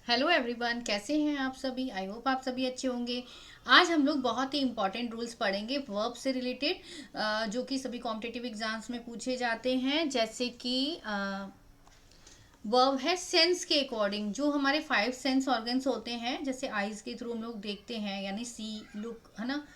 Hello everyone, कैसे हैं आप सभी। आई होप आप सभी अच्छे होंगे। आज हम लोग बहुत ही इंपॉर्टेंट रूल्स पढ़ेंगे वर्ब से रिलेटेड, जो कि सभी कॉम्पिटिटिव एग्जाम्स में पूछे जाते हैं। जैसे कि वर्ब है सेंस के अकॉर्डिंग, जो हमारे 5 सेंस ऑर्गन्स होते हैं, जैसे आइज के थ्रू हम लोग देखते हैं, यानी सी, लुक, है ना,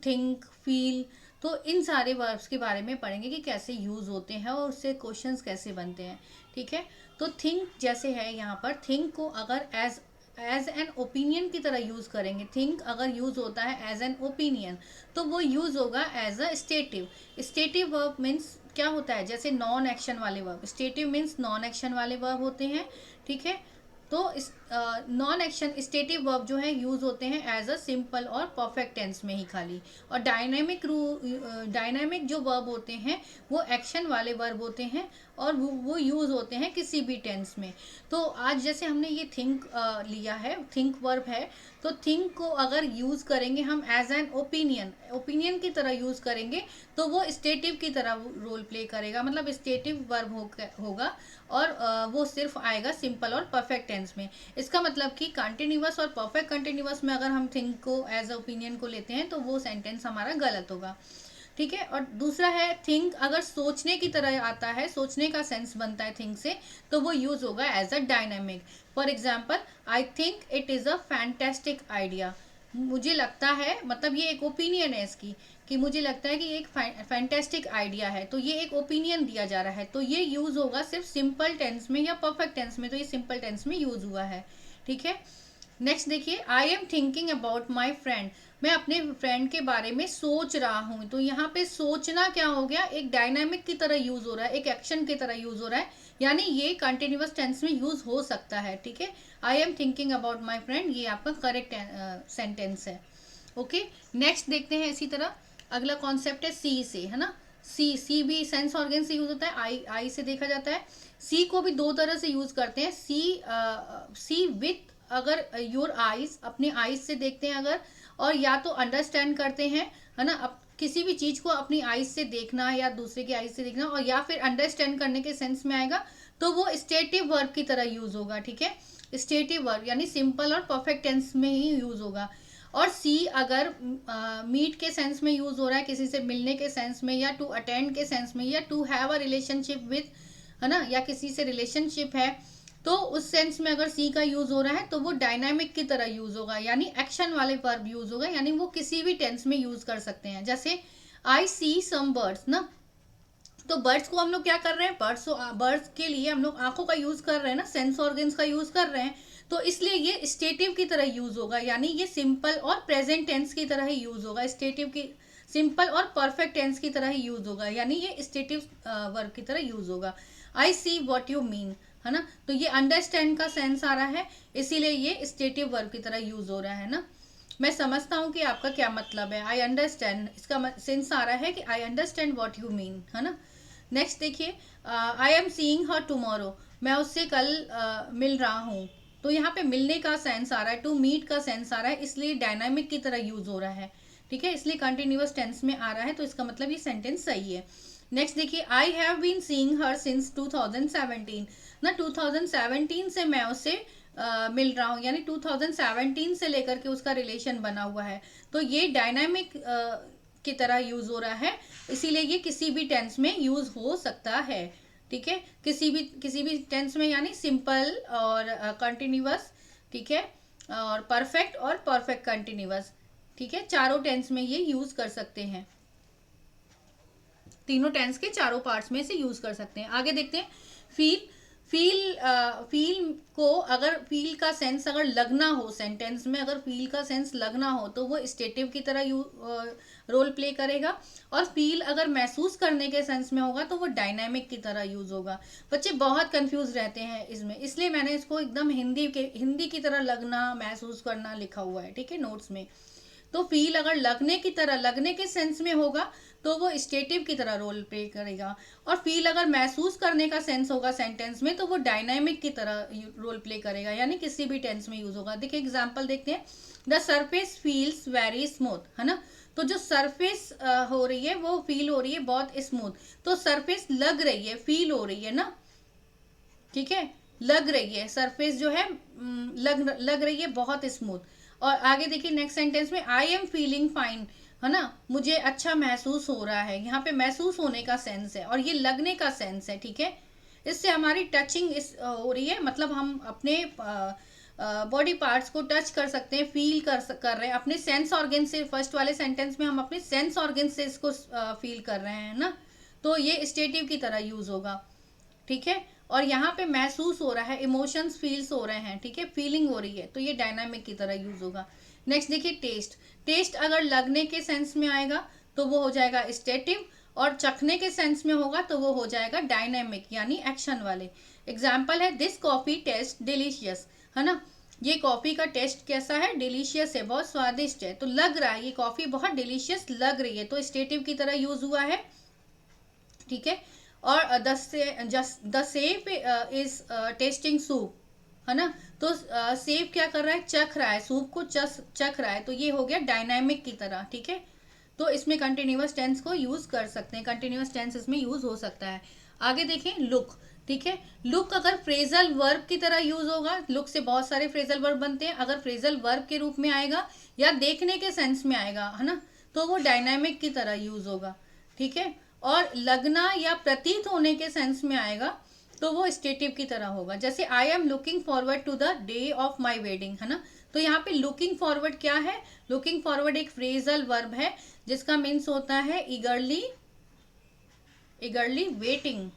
थिंक, फील। तो इन सारे वर्ब्स के बारे में पढ़ेंगे कि कैसे यूज होते हैं और उससे क्वेश्चंस कैसे बनते हैं। ठीक है। तो थिंक जैसे है, यहाँ पर थिंक को अगर एज एन ओपिनियन की तरह यूज करेंगे, थिंक अगर यूज होता है एज एन ओपिनियन, तो वो यूज होगा as a stative. Stative verb means क्या होता है, जैसे नॉन एक्शन वाले verb. Stative means non action वाले वर्ब होते हैं। ठीक है। तो इस नॉन एक्शन स्टेटिव वर्ब जो है यूज होते हैं एज अ सिंपल और परफेक्ट टेंस में ही खाली। और डायनामिक जो वर्ब होते हैं वो एक्शन वाले वर्ब होते हैं, और वो यूज होते हैं किसी भी टेंस में। तो आज जैसे हमने ये थिंक लिया है, थिंक वर्ब है, तो थिंक को अगर यूज करेंगे हम एज एन ओपिनियन की तरह यूज करेंगे, तो वो स्टेटिव की तरह रोल प्ले करेगा, मतलब स्टेटिव वर्ब होगा। और वो सिर्फ आएगा सिंपल और परफेक्ट टेंस में। इसका मतलब कि कंटिन्यूअस और परफेक्ट कंटिन्यूअस में अगर हम थिंक को एज ओपिनियन को लेते हैं तो वो सेंटेंस हमारा गलत होगा। ठीक है। और दूसरा है थिंक अगर सोचने की तरह आता है, सोचने का सेंस बनता है थिंक से, तो वो यूज होगा as a dynamic. For example, I think it is a fantastic idea. मुझे लगता है, मतलब ये एक ओपिनियन है इसकी, कि मुझे लगता है कि एक फैंटेस्टिक आइडिया है, तो ये एक ओपिनियन दिया जा रहा है, तो ये यूज होगा सिर्फ सिंपल टेंस में या परफेक्ट टेंस में, तो ये सिंपल टेंस में यूज हुआ है। ठीक है। नेक्स्ट देखिए, I am thinking about my friend. मैं अपने फ्रेंड के बारे में सोच रहा हूँ, तो यहाँ पे सोचना क्या हो गया, एक डायनामिक की तरह यूज हो रहा है, एक एक्शन की तरह यूज हो रहा है, यानी ये कंटिन्यूअस टेंस में यूज हो सकता है। ठीक है। I am thinking about my friend, ये आपका करेक्ट सेंटेंस है। ओके। नेक्स्ट देखते हैं इसी तरह। अगला कॉन्सेप्ट है सी से, है ना। सी भी सेंस ऑर्गन से यूज होता है, आई से देखा जाता है। सी को भी दो तरह से यूज करते हैं। सी विथ, अगर योर आईज, अपने आईज से देखते हैं अगर, और या तो अंडरस्टैंड करते हैं, है ना। अब किसी भी चीज को अपनी आईज से देखना या दूसरे की आईज से देखना, और या फिर अंडरस्टैंड करने के सेंस में आएगा, तो वो स्टेटिव वर्ब की तरह यूज होगा। ठीक है। स्टेटिव वर्ब यानी सिंपल और परफेक्ट टेंस में ही यूज होगा। और सी अगर मीट के सेंस में यूज हो रहा है, किसी से मिलने के सेंस में, या टू अटेंड के सेंस में, या to have a relationship with, है ना, या किसी से रिलेशनशिप है, तो उस सेंस में अगर सी का यूज हो रहा है तो वो डायनामिक की तरह यूज होगा, यानी एक्शन वाले वर्ब यूज होगा, यानी वो किसी भी टेंस में यूज कर सकते हैं। जैसे आई सी सम बर्ड्स ना, तो बर्ड्स को हम लोग क्या कर रहे हैं, बर्ड्स के लिए हम लोग आंखों का यूज कर रहे हैं ना, सेंस ऑर्गन्स का यूज कर रहे हैं, तो इसलिए ये स्टेटिव की तरह यूज होगा, यानी ये सिंपल और प्रेजेंट टेंस की तरह ही यूज होगा। स्टेटिव की सिंपल और परफेक्ट टेंस की तरह ही यूज होगा, यानी ये स्टेटिव वर्ब की तरह यूज होगा। आई सी वॉट यू मीन, है ना, तो ये अंडरस्टैंड का सेंस आ रहा है, इसीलिए ये स्टेटिव वर्ब की तरह यूज हो रहा है ना। मैं समझता हूँ कि आपका क्या मतलब है, आई अंडरस्टैंड, इसका सेंस आ रहा है कि I understand what you mean, है ना। नेक्स्ट देखिए, I am seeing her tomorrow, मैं उससे कल मिल रहा हूँ, तो यहाँ पे मिलने का सेंस आ रहा है, टू मीट का सेंस आ रहा है, इसलिए डायनामिक की तरह यूज हो रहा है। ठीक है, इसलिए कंटिन्यूअस टेंस में आ रहा है, तो इसका मतलब ये सेंटेंस सही है। नेक्स्ट देखिए, I have been seeing her since 2017 ना, 2017 से मैं उससे मिल रहा हूँ, यानी 2017 से लेकर के उसका रिलेशन बना हुआ है, तो ये डायनामिक की तरह यूज हो रहा है, इसीलिए ये किसी भी टेंस में यूज हो सकता है। ठीक है, किसी भी टेंस में, यानी सिंपल और कंटिन्यूअस, ठीक है, और परफेक्ट और परफेक्ट कंटिन्यूअस, ठीक है, चारों टेंस में ये यूज कर सकते हैं, तीनों टेंस के चारों पार्ट्स में से यूज कर सकते हैं। आगे देखते हैं, फील। फील को अगर फील का सेंस अगर लगना हो सेंटेंस में, अगर फील का सेंस लगना हो तो वो स्टेटिव की तरह रोल प्ले करेगा, और फील अगर महसूस करने के सेंस में होगा तो वो डायनामिक की तरह यूज होगा। बच्चे बहुत कंफ्यूज रहते हैं इसमें, इसलिए मैंने इसको एकदम हिंदी की तरह लगना, महसूस करना लिखा हुआ है, ठीक है, नोट्स में। तो फील अगर लगने की तरह, लगने के सेंस में होगा, तो वो स्टेटिव की तरह रोल प्ले करेगा, और फील अगर महसूस करने का सेंस होगा सेंटेंस में, तो वो डायनामिक की तरह रोल प्ले करेगा, यानी किसी भी टेंस में यूज होगा। देखिए एग्जांपल देखते हैं, the surface feels very smooth, है ना, तो जो सरफेस हो रही है वो फील हो रही है बहुत स्मूथ, तो सरफेस लग रही है, फील हो रही है ना। ठीक है, लग रही है, सरफेस जो है लग रही है बहुत स्मूथ। और आगे देखिए नेक्स्ट सेंटेंस में आई एम फीलिंग फाइन, है ना, मुझे अच्छा महसूस हो रहा है। यहाँ पे महसूस होने का सेंस है और ये लगने का सेंस है, ठीक है। इससे हमारी टचिंग हो रही है, मतलब हम अपने बॉडी पार्ट्स को टच कर सकते हैं, फील कर रहे हैं अपने सेंस ऑर्गन से। फर्स्ट वाले सेंटेंस में हम अपने सेंस ऑर्गन से इसको फील कर रहे हैं ना, तो ये स्टेटिव की तरह यूज होगा, ठीक है। और यहाँ पे महसूस हो रहा है, इमोशंस फील्स हो रहे हैं, ठीक है, फीलिंग हो रही है, तो ये डायनामिक की तरह यूज होगा। नेक्स्ट देखिए टेस्ट। टेस्ट अगर लगने के सेंस में आएगा तो वो हो जाएगा स्टेटिव, और चखने के सेंस में होगा तो वो हो जाएगा डायनामिक यानी एक्शन वाले। एग्जाम्पल है दिस कॉफी टेस्ट डिलीशियस, है ना, ये कॉफी का टेस्ट कैसा है, डिलीशियस है, बहुत स्वादिष्ट है। तो लग रहा है ये कॉफी बहुत डिलीशियस लग रही है, तो स्टेटिव की तरह यूज हुआ है, ठीक है। और the safe is testing soup, है ना, तो सेफ क्या कर रहा है, चख रहा है, सूप को चख रहा है, तो ये हो गया डायनामिक की तरह, ठीक है। तो इसमें कंटिन्यूअस टेंस को यूज कर सकते हैं, कंटिन्यूअस टेंस इसमें यूज हो सकता है। आगे देखें लुक, ठीक है। लुक अगर फ्रेजल वर्ब की तरह यूज होगा, लुक से बहुत सारे फ्रेजल वर्ब बनते हैं, अगर फ्रेजल वर्ब के रूप में आएगा या देखने के सेंस में आएगा, है ना, तो वो डायनामिक की तरह यूज होगा, ठीक है। और लगना या प्रतीत होने के सेंस में आएगा तो वो स्टेटिव की तरह होगा। जैसे I am looking forward to the day of my wedding, है ना, तो यहाँ पे लुकिंग फॉरवर्ड क्या है, लुकिंग फॉरवर्ड एक फ्रेजल वर्ब है जिसका मीन्स होता है ईगरली वेटिंग,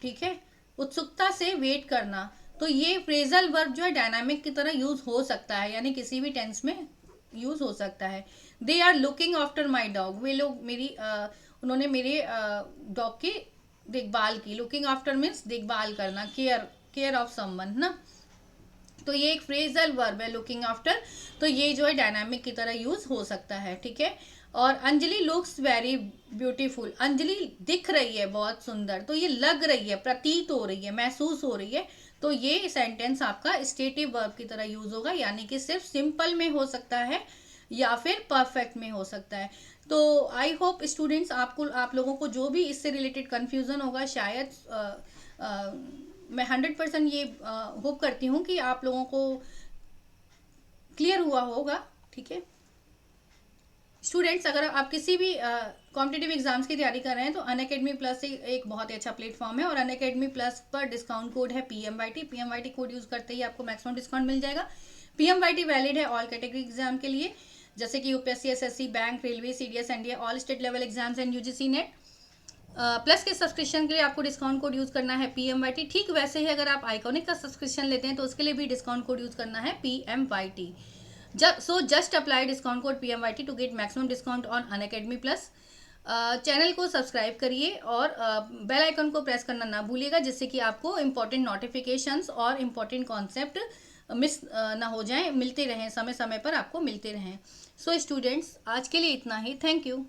ठीक है, उत्सुकता से वेट करना। तो ये फ्रेजल वर्ब जो है डायनामिक की तरह यूज हो सकता है, यानी किसी भी टेंस में यूज हो सकता है। They are looking after my dog, वे लोग उन्होंने मेरे डॉग की देखभाल की। लुकिंग आफ्टर मीन्स देखभाल करना, केयर ऑफ समवन, ना, तो ये एक फ्रेजल वर्ब है लुकिंग आफ्टर, तो ये जो है डायनामिक की तरह यूज हो सकता है, ठीक है। और Anjali looks very beautiful, Anjali दिख रही है बहुत सुंदर, तो ये लग रही है, प्रतीत हो रही है, महसूस हो रही है, तो ये सेंटेंस आपका स्टेटिव वर्ब की तरह यूज होगा, यानी कि सिर्फ सिंपल में हो सकता है या फिर परफेक्ट में हो सकता है। तो आई होप स्टूडेंट्स आप लोगों को जो भी इससे रिलेटेड कंफ्यूजन होगा, शायद मैं 100% ये होप करती हूँ कि आप लोगों को क्लियर हुआ होगा, ठीक है। स्टूडेंट्स अगर आप किसी भी कॉम्पिटिटिव एग्जाम्स की तैयारी कर रहे हैं तो अनअकैडमी प्लस एक बहुत ही अच्छा प्लेटफॉर्म है, और अनअकैडमी प्लस पर डिस्काउंट कोड है PMYT कोड यूज करते ही आपको मैक्सिमम डिस्काउंट मिल जाएगा। PMYT वैलिड है ऑल कैटेगरी एग्जाम के लिए, जैसे कि UPSC SSC bank railway CDS NDA all state level exams and UGC net. Plus के सब्सक्रिप्शन के लिए आपको डिस्काउंट कोड यूज करना है PMYT। ठीक वैसे ही अगर आप आइकॉनिक का सब्सक्रिप्शन लेते हैं तो उसके लिए भी डिस्काउंट कोड यूज करना है PMYT। So just apply discount code PMYT to get maximum discount on Unacademy Plus। Channel को सब्सक्राइब करिए और बेल आइकन को प्रेस करना ना भूलिएगा, जिससे कि आपको इम्पोर्टेंट नोटिफिकेशंस और इम्पोर्टेंट कॉन्सेप्ट मिस ना हो जाएं, मिलते रहें, समय समय पर आपको मिलते रहें। सो स्टूडेंट्स आज के लिए इतना ही, थैंक यू।